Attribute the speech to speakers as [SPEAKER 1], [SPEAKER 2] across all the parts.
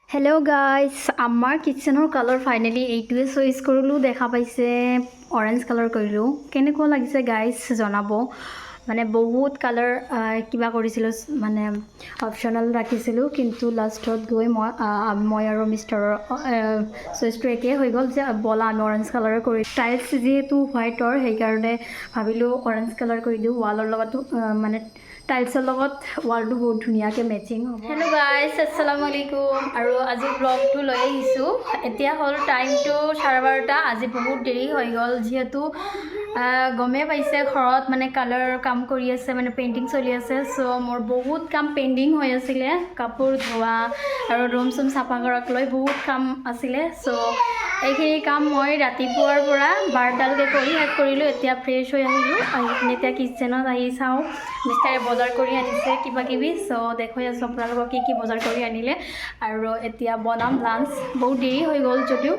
[SPEAKER 1] Hello' guys আমাৰ কিটচেনৰ colour finally এইটোৱে চইচ কৰিলোঁ দেখা পাইছে অৰেঞ্জ কালাৰ কৰিলোঁ কেনেকুৱা লাগিছে গাইজ জনাব মানে বহুত কালাৰ কিবা কৰিছিলোঁ মানে অপশ্যনেল ৰাখিছিলোঁ কিন্তু লাষ্টত গৈ মই আৰু মিষ্টাৰৰ চইচটো একেই হৈ গ'ল যে বলা আমি অৰেঞ্জ কালাৰ কৰি টাইলছ যিহেতু হোৱাইটৰ সেইকাৰণে ভাবিলোঁ অৰেঞ্জ কালাৰ কৰি দিওঁ ৱালৰ লগতো মানে টাইলছৰ লগত ৱালটো বহুত ধুনীয়াকৈ মেচিং হ'ব। হেল্ল' গাইজ আসসালামু আলাইকুম আৰু আজি ব্লগটো লৈ আহিছোঁ। এতিয়া হ'ল টাইমটো 12:30 আজি বহুত দেৰি হৈ গ'ল যিহেতু গমেই পাইছে ঘৰত মানে কালাৰ কাম কৰি আছে মানে পেইণ্টিং চলি আছে চ' মোৰ বহুত কাম পেণ্ডিং হৈ আছিলে কাপোৰ ধোৱা আৰু ৰুম চুম চাফা কৰাক লৈ বহুত কাম আছিলে চ' এইখিনি কাম মই ৰাতিপুৱাৰ পৰা 12টালৈকে কৰি শেষ কৰিলোঁ। এতিয়া ফ্ৰেছ হৈ আহিলোঁ আহি কিনে এতিয়া কিটচেনত আহি চাওঁ মিষ্টাৰে বজাৰ কৰি আনিছে কিবা কিবি চ' দেখুৱাই আছোঁ আপোনালোকক কি বজাৰ কৰি আনিলে আৰু এতিয়া বনাম লাঞ্চ বহুত দেৰি হৈ গ'ল যদিও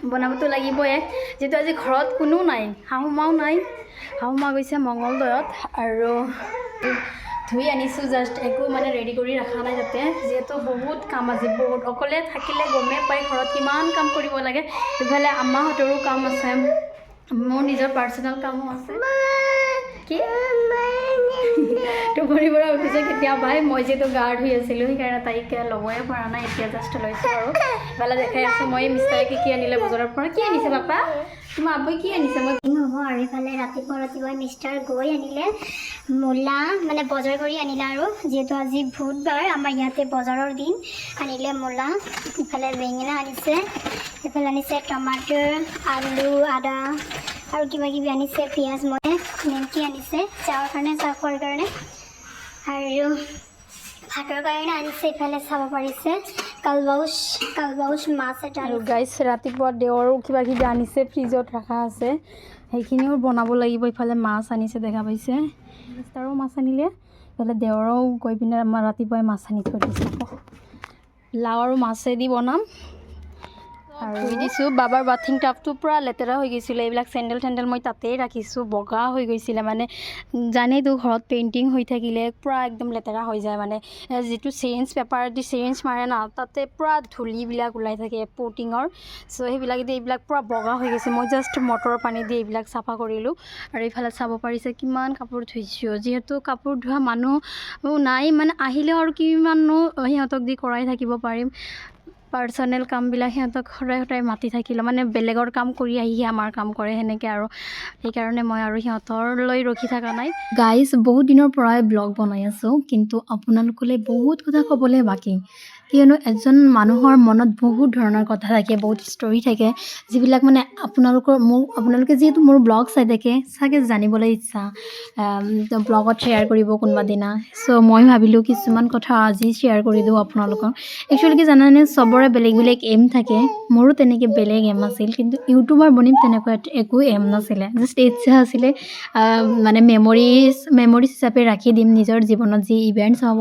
[SPEAKER 1] বনাবতো লাগিবই যিহেতু আজি ঘৰত কোনো নাই শাহু মাও নাই শাহু মা গৈছে মংগলদৈত আৰু ধুই আনিছোঁ জাষ্ট একো মানে ৰেডি কৰি ৰখা নাই যাতে যিহেতু বহুত কাম আজি বহুত অকলে থাকিলে গমেই পাই ঘৰত কিমান কাম কৰিব লাগে ইফালে আম্মাহঁতৰো কাম আছে মোৰ নিজৰ পাৰ্চনেল কামো আছে কি টোপনিৰ পৰা উঠিছে কেতিয়াবাই মই যিহেতু গা ধুই আছিলোঁ সেইকাৰণে তাইক ল'বই পৰা নাই এতিয়া জাষ্ট লৈছোঁ আৰু ইফালে দেখাই আছোঁ মই মিষ্টাৰে কি আনিলে বজাৰৰ পৰা কি আনিছে পাপা তোমাৰ আব্বুই কি আনিছে মই
[SPEAKER 2] হ'ব আৰু ইফালে ৰাতিপুৱা মিষ্টাৰ গৈ আনিলে মূলা মানে বজাৰ কৰি আনিলে আৰু যিহেতু আজি বুধবাৰ আমাৰ ইয়াতে বজাৰৰ দিন আনিলে মূলা ইফালে বেঙেনা আনিছে ইফালে আনিছে টমাটৰ আলু আদা আৰু কিবা কিবি আনিছে পিঁয়াজ মই নিমকি আনিছে চাহৰ কাৰণে চাহ খোৱাৰ কাৰণে আৰু ভাতৰ কাৰণে আনিছে ইফালে চাব পাৰিছে কালবাউচ মাছ এটা
[SPEAKER 1] আৰু গাইজ ৰাতিপুৱা দেৱৰো কিবা কিবি আনিছে ফ্ৰিজত ৰখা আছে সেইখিনিও বনাব লাগিব ইফালে মাছ আনিছে দেখা পাইছে মিষ্টাৰো মাছ আনিলে ইফালে দেৱৰো গৈ পিনে আমাৰ ৰাতিপুৱাই মাছ আনি থৈ দিছে লাও আৰু মাছেদি বনাম আৰু দিছোঁ বাবাৰ বাথিং টাবটো পূৰা লেতেৰা হৈ গৈছিলে এইবিলাক চেণ্ডেল মই তাতেই ৰাখিছোঁ বগা হৈ গৈছিলে মানে জানেইতো ঘৰত পেইণ্টিং হৈ থাকিলে পূৰা একদম লেতেৰা হৈ যায় মানে যিটো চিৰিঞ্জ পেপাৰ দি চিৰিঞ্জ মাৰে না তাতে পূৰা ধূলিবিলাক ওলাই থাকে পটিঙৰ চ' সেইবিলাকেদি এইবিলাক পূৰা বগা হৈ গৈছে মই জাষ্ট মটৰৰ পানী দি এইবিলাক চাফা কৰিলোঁ আৰু এইফালে চাব পাৰিছে কিমান কাপোৰ ধুইছোঁ যিহেতু কাপোৰ ধোৱা মানুহ নাই মানে আহিলেও আৰু কিমাননো সিহঁতক দি কৰাই থাকিব পাৰিম পাৰ্চনেল কামবিলাক সিহঁতক সদায় মাতি থাকিলে মানে বেলেগৰ কাম কৰি আহিহে আমাৰ কাম কৰে সেনেকৈ আৰু সেইকাৰণে মই আৰু সিহঁতৰলৈ ৰখি থকা নাই গাইজ বহুত দিনৰ পৰাই ব্লগ বনাই আছোঁ কিন্তু আপোনালোকলৈ বহুত কথা ক'বলৈ বাকী কিয়নো এজন মানুহৰ মনত বহুত ধৰণৰ কথা থাকে বহুত ষ্টৰি থাকে যিবিলাক মানে আপোনালোকে যিহেতু মোৰ ব্লগ চাই থাকে চাগে জানিবলৈ ইচ্ছা ব্লগত শ্বেয়াৰ কৰিব কোনোবা দিনা চ' মই ভাবিলোঁ কিছুমান কথা আজি শ্বেয়াৰ কৰি দিওঁ আপোনালোকক একচুৱেলি কি জানানে চবৰে বেলেগ এম থাকে মোৰো তেনেকৈ বেলেগ এম আছিল কিন্তু ইউটিউবাৰ বনিম তেনেকুৱা একো এম নাছিলে জাষ্ট ইচ্ছা আছিলে মানে মেমৰিজ হিচাপে ৰাখি দিম নিজৰ জীৱনত যি ইভেণ্টছ হ'ব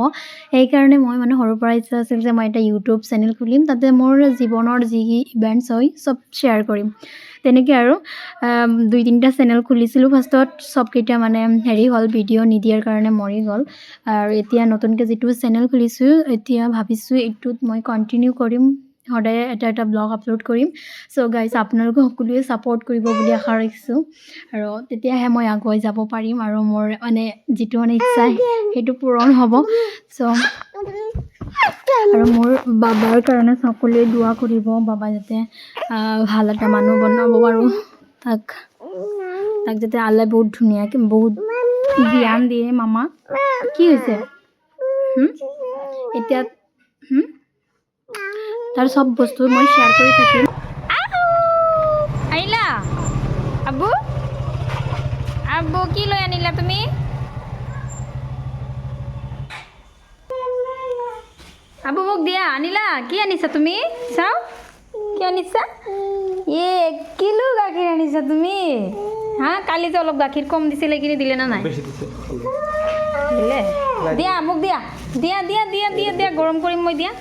[SPEAKER 1] সেইকাৰণে মই মানে সৰুৰ পৰা ইচ্ছা আছিল যে মই এটা ইউটিউব চেনেল খুলিম তাতে মোৰ জীৱনৰ যি ইভেণ্টছ হয় চব শ্বেয়াৰ কৰিম তেনেকৈ আৰু 2-3টা চেনেল খুলিছিলোঁ ফাৰ্ষ্টত চবকেইটা মানে হ'ল ভিডিঅ' নিদিয়াৰ কাৰণে মৰি গ'ল আৰু এতিয়া নতুনকৈ যিটো চেনেল খুলিছোঁ এতিয়া ভাবিছোঁ এইটোত মই কণ্টিনিউ কৰিম সদায় এটা ব্লগ আপলোড কৰিম চ' গাইজ আপোনালোকে সকলোৱে ছাপোৰ্ট কৰিব বুলি আশা ৰাখিছোঁ আৰু তেতিয়াহে মই আগুৱাই যাব পাৰিম আৰু মোৰ মানে যিটো মানে ইচ্ছা সেইটো পূৰণ হ'ব চ' আৰু মোৰ বাবাৰ কাৰণে সকলোৱে দোৱা কৰিব বাবা যাতে ভাল এটা মানুহ বনাব পাৰোঁ তাক যাতে আল্লাই বহুত ধুনীয়াকৈ বহুত জ্ঞান দিয়ে মামা কি হৈছে এতিয়া তাৰ চব বস্তু মই শ্বেয়াৰ কৰি থাকিম আহিলা আব্বু কি লৈ আনিলা তুমি আব্বু মোক দিয়া আনিলা কি আনিছা তুমি চাওঁ কি আনিছা 1 কিলো গাখীৰ আনিছা তুমি হা কালি যে অলপ গাখীৰ কম দিছিলে এইখিনি দিলে না নাই দিলে দিয়া মোক দিয়া গৰম কৰিম মই দিয়া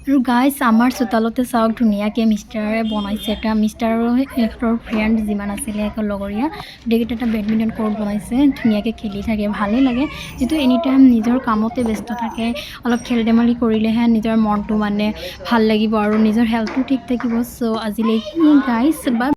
[SPEAKER 1] আৰু গাইজ আমাৰ চোতালতে চাওক ধুনীয়াকৈ মিষ্টাৰে বনাইছে এটা মিষ্টাৰ আৰু সিহঁতৰ ফ্ৰেণ্ড যিমান আছিলে সিহঁতৰ লগৰীয়া গোটেইকেইটা এটা বেডমিণ্টন ক'ৰ্ট বনাইছে ধুনীয়াকৈ খেলি থাকে ভালেই লাগে যিটো এনি টাইম নিজৰ কামতে ব্যস্ত থাকে অলপ খেল ধেমালি কৰিলেহে নিজৰ মনটো মানে ভাল লাগিব আৰু নিজৰ হেল্থটো ঠিক থাকিব চ' আজিলৈ গাইজ বা